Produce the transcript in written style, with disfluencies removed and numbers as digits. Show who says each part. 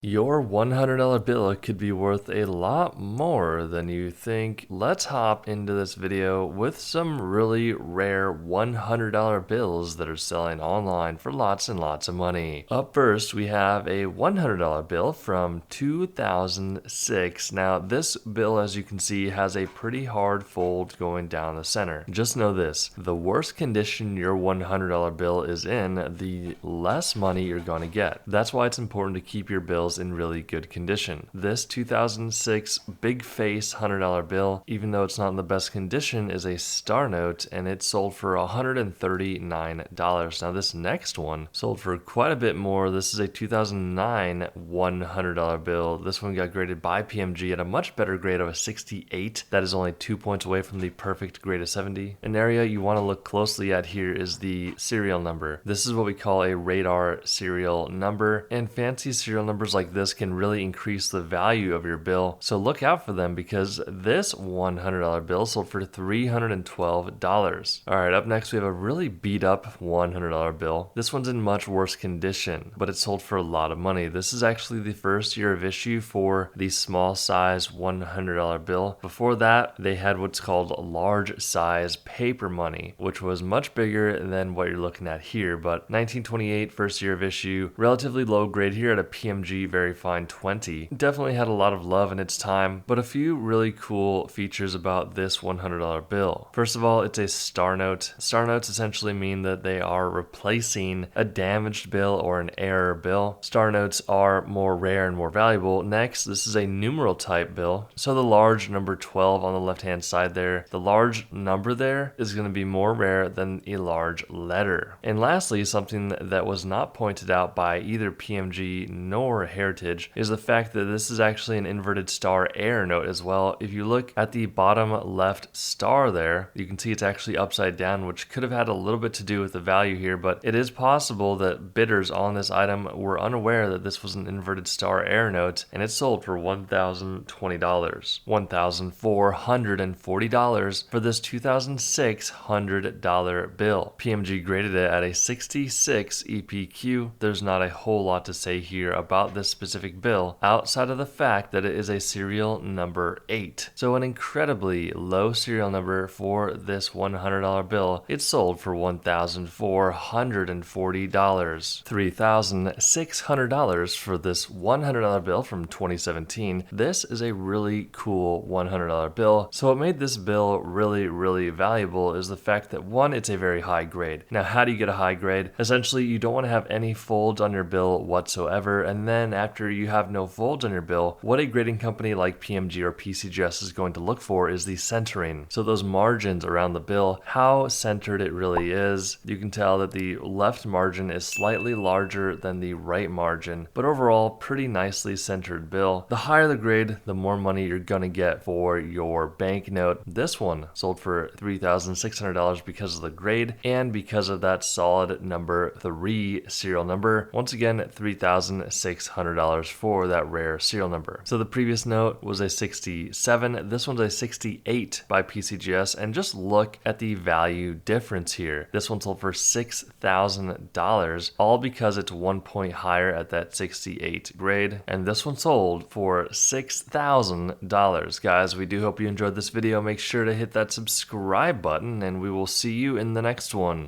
Speaker 1: Your $100 bill could be worth a lot more than you think. Let's hop into this video with some really rare $100 bills that are selling online for lots and lots of money. Up first, we have a $100 bill from 2006. Now, this bill, as you can see, has a pretty hard fold going down the center. Just know this, the worse condition your $100 bill is in, the less money you're going to get. That's why it's important to keep your bills in really good condition. This 2006 big face $100 bill, even though it's not in the best condition, is a star note and it sold for $139. Now this next one sold for quite a bit more. This is a 2009 $100 bill. This one got graded by PMG at a much better grade of a 68. That is only 2 points away from the perfect grade of 70. An area you want to look closely at here is the serial number. This is what we call a radar serial number, and fancy serial numbers like this can really increase the value of your bill. So look out for them because this $100 bill sold for $312. All right, up next we have a really beat up $100 bill. This one's in much worse condition, but it sold for a lot of money. This is actually the first year of issue for the small size $100 bill. Before that, they had what's called large size paper money, which was much bigger than what you're looking at here. But 1928, first year of issue, relatively low grade here at a PMG very fine 20. Definitely had a lot of love in its time, but a few really cool features about this $100 bill. First of all, it's a star note. Star notes essentially mean that they are replacing a damaged bill or an error bill. Star notes are more rare and more valuable. Next, this is a numeral type bill. So the large number 12 on the left hand side there, the large number there is going to be more rare than a large letter. And lastly, something that was not pointed out by either PMG nor Heritage is the fact that this is actually an inverted star error note as well. If you look at the bottom left star there, you can see it's actually upside down, which could have had a little bit to do with the value here, but it is possible that bidders on this item were unaware that this was an inverted star error note, and it sold for $1,020. $1,440 for this 2006 $100 bill. PMG graded it at a 66 EPQ. There's not a whole lot to say here about this specific bill outside of the fact that it is a serial number 8. So an incredibly low serial number for this $100 bill. It sold for $1,440. $3,600 for this $100 bill from 2017. This is a really cool $100 bill. So what made this bill really valuable is the fact that one, it's a very high grade. Now, how do you get a high grade? Essentially, you don't want to have any folds on your bill whatsoever, and then after you have no folds on your bill, what a grading company like PMG or PCGS is going to look for is the centering. So those margins around the bill, how centered it really is. You can tell that the left margin is slightly larger than the right margin, but overall pretty nicely centered bill. The higher the grade, the more money you're gonna get for your banknote. This one sold for $3,600 because of the grade and because of that solid number 3 serial number. Once again, $3,600 for that rare serial number. So the previous note was a 67. This one's a 68 by PCGS, and just look at the value difference here. This one sold for $6,000, all because it's 1 point higher at that 68 grade, and this one sold for $6,000. Guys, we do hope you enjoyed this video. Make sure to hit that subscribe button, and we will see you in the next one.